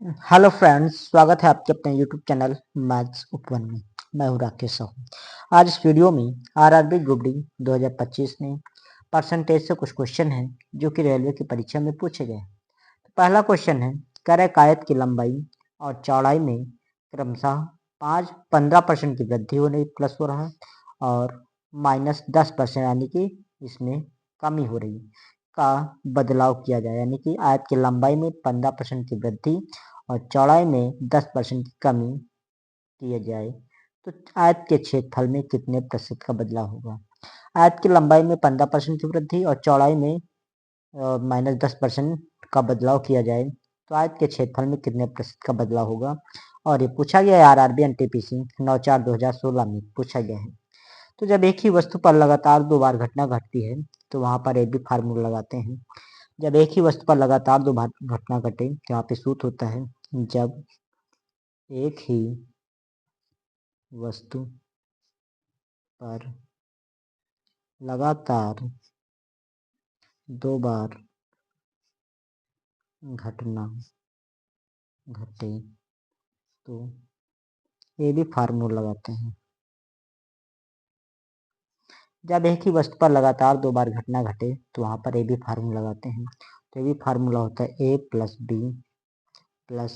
Hello friends, स्वागत है आपके अपने यूट्यूब चैनल मैथ्स उपवन में। मैं हूं राकेश साहू। आज इस वीडियो में आरआरबी ग्रुप डी 2025 में परसेंटेज से कुछ क्वेश्चन हैं जो कि रेलवे की परीक्षा में पूछे गए। पहला क्वेश्चन है, कर एक आयत की लंबाई और चौड़ाई में क्रमशः 5-15% की वृद्धि होने प्लस हो रहा है और -10% यानी कि इसमें कमी हो रही का बदलाव किया जाए, यानी कि आयत की लंबाई में 15% की वृद्धि और चौड़ाई में 10% की कमी किया जाए तो आयत के क्षेत्रफल में कितने प्रतिशत का बदलाव होगा। आयत की लंबाई में 15% की वृद्धि और चौड़ाई में -10% का बदलाव किया जाए तो आयत के क्षेत्रफल में कितने प्रतिशत का बदलाव होगा। और ये पूछा गया है आरआरबी एनटीपीसी 9/4/2016 में पूछा गया है। तो जब एक ही वस्तु पर लगातार 2 बार घटना घटती है तो वहां पर एक भी फार्मूला लगाते हैं। जब एक ही वस्तु पर लगातार 2 बार घटना घटे तो यहाँ पे सूत्र होता है, जब एक ही वस्तु पर लगातार 2 बार घटना घटे तो ये भी फार्मूला लगाते हैं। जब एक ही वस्तु पर लगातार 2 बार घटना घटे तो वहां पर ए बी फार्मूला लगाते हैं। तो ये भी फार्मूला होता है A plus B plus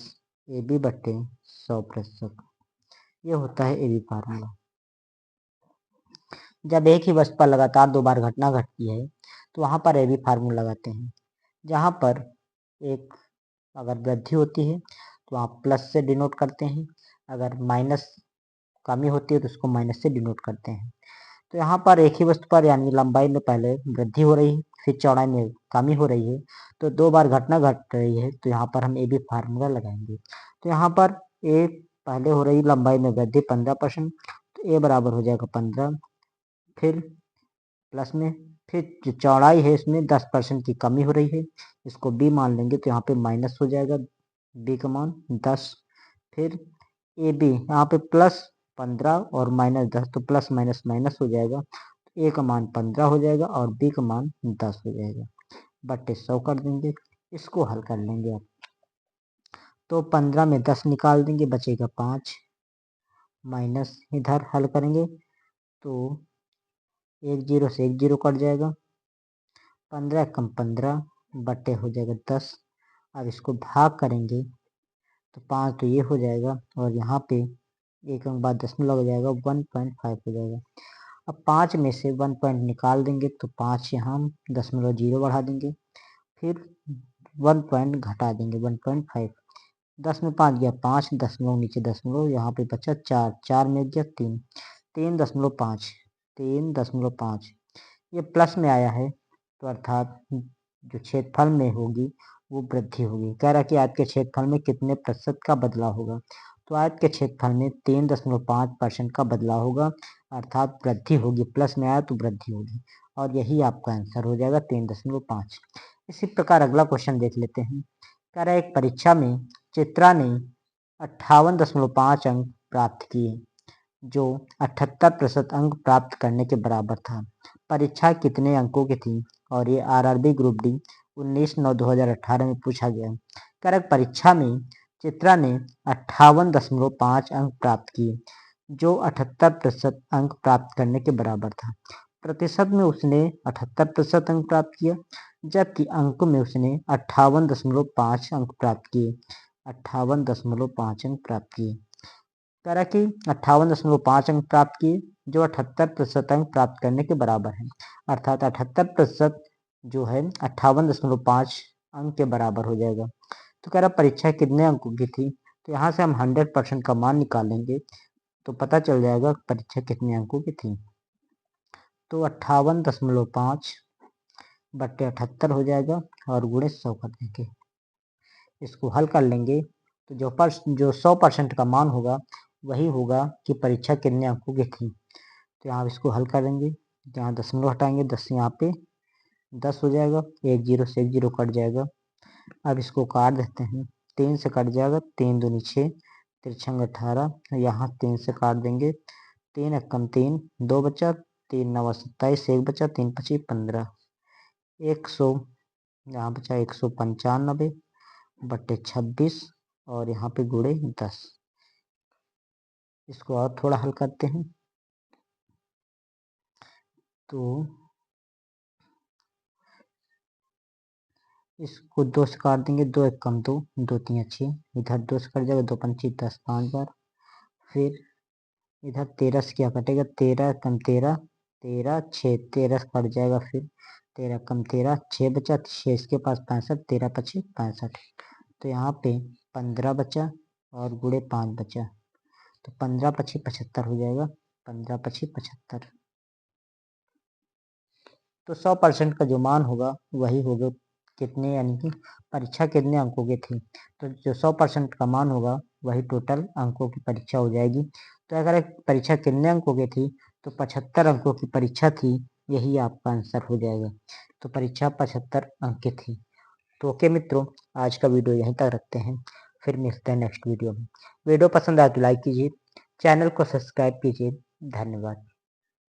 A B बट्टे 100%। ये होता है ए बी फार्मूला। जब एक ही वस्तु पर लगातार 2 बार घटना घटती है तो वहां पर ए बी फार्मूला लगाते हैं। जहां पर एक अगर वृद्धि होती है तो वहाँ प्लस से डिनोट करते हैं, अगर माइनस कमी होती है तो उसको माइनस से डिनोट करते हैं। तो यहाँ पर एक ही वस्तु पर यानी लंबाई में पहले वृद्धि हो रही है, फिर चौड़ाई में कमी हो रही है, तो 2 बार घटना घट रही है तो यहाँ पर हम ए बी फार्मूला लगाएंगे। तो यहाँ पर ए पहले हो रही लंबाई में वृद्धि 15%, तो ए बराबर हो जाएगा 15, फिर प्लस में, फिर जो चौड़ाई है इसमें 10% की कमी हो रही है, इसको बी मान लेंगे तो यहाँ पे माइनस हो जाएगा बी का मान 10। फिर ए बी यहाँ पे प्लस 15 और -10, तो प्लस माइनस माइनस हो जाएगा, तो ए का मान 15 हो जाएगा और बी का मान 10 हो जाएगा, बट्टे 100 कर देंगे। इसको हल कर लेंगे आप, तो 15 में 10 निकाल देंगे, बचेगा 5, माइनस इधर हल करेंगे तो 1 0 से 1 0 कट जाएगा, 15 कम 15 बट्टे हो जाएगा 10। अब इसको भाग करेंगे तो 5 तो ये हो जाएगा और यहाँ पे एक अंक बाद दशमलव हो जाएगा 1.5 हो जाएगा। अब 5 में से 1 पॉइंट निकाल देंगे तो 5 यहाँ 0.0 बढ़ा देंगे, फिर 1 पॉइंट घटा देंगे 1.5। 10 में 5 गया 5, दशमलव नीचे दशमलव, यहाँ पे बचा 4, 4 में गया 3, 3.5, 3.5। ये प्लस में आया है तो अर्थात जो क्षेत्रफल में होगी वो वृद्धि होगी। कह रहा है कि आयत के क्षेत्रफल में कितने प्रतिशत का बदलाव होगा, तो आयत के क्षेत्रफल में 3.5% का बदलाव होगा, अर्थात वृद्धि होगी। प्लस में आया तो वृद्धि होगी और यही आपका आंसर हो जाएगा 3.5। इसी प्रकार अगला क्वेश्चन देख लेते हैं। कह रहा है एक परीक्षा में चित्रा ने 58.5 अंक प्राप्त किए जो 78% अंक प्राप्त करने के बराबर था। परीक्षा कितने अंकों की थी, और ये आरआरबी ग्रुप डी 19/9/2018 में पूछा गया है। करेक्ट, परीक्षा में चित्रा ने 58.5 अंक प्राप्त किए जो 78% अंक प्राप्त करने के बराबर था। प्रतिशत में उसने 78% अंक प्राप्त किया, जबकि अंक में उसने 58.5 अंक प्राप्त किए, 58.5 अंक प्राप्त किए। कह रहा कि 58.5 अंक प्राप्त किए जो 78% अंक प्राप्त करने के बराबर है, अर्थात 78% जो है 58.5 अंक के बराबर हो जाएगा। तो कह रहा परीक्षा कितने अंकों की थी, तो यहाँ से हम 100% का मान निकालेंगे तो पता चल जाएगा परीक्षा कितने अंकों की थी। तो 58.5 बट्टे 78 हो जाएगा और गुणे 100 कर देंगे। इसको हल कर लेंगे तो जो 100% का मान होगा वही होगा कि परीक्षा कितने अंकों की थी। तो यहाँ इसको हल करेंगे, यहाँ दशमलव हटाएंगे, 10 यहाँ पे 10 हो जाएगा, 1 0 से 1 0 कट जाएगा। अब इसको काट देते हैं, 3 से कट जाएगा, 3 दूनी 6, 3 18, यहाँ 3 से काट देंगे, 3 एकम 3, 2 बचा, 3 9 27, 1 बचा, 3 25 15, 100 यहाँ बचा 195 बट्टे 26 और यहाँ पे गुणे 10। इसको और थोड़ा हल करते हैं तो इसको 2 से काट देंगे, 2 एक कम 2, 2 3 6, इधर 2 से कट जाएगा, 2 पंची 10 5 बार। फिर इधर 13 से क्या कटेगा, 13 कम 13, 13 6, 13 से कट जाएगा, फिर 13 कम 13 6 बचा, 6 इसके पास 65, 13 पचे 65। तो यहाँ पे 15 बचा और गुणे 5 बचा, तो 15 पचे 75 हो जाएगा, 15 पचे 75। तो 100% का जो मान होगा वही होगा कितने, यानी कि परीक्षा कितने अंकों की थी। तो जो 100% का मान होगा वही टोटल अंकों की परीक्षा हो जाएगी। तो अगर एक परीक्षा कितने अंकों की थी तो 75 अंकों की परीक्षा थी, यही आपका आंसर हो जाएगा। तो परीक्षा 75 अंक की थी। तो ओके मित्रों, आज का वीडियो यहीं तक रखते हैं, फिर मिलते हैं नेक्स्ट वीडियो में। वीडियो पसंद आए तो लाइक कीजिए, चैनल को सब्सक्राइब कीजिए। धन्यवाद।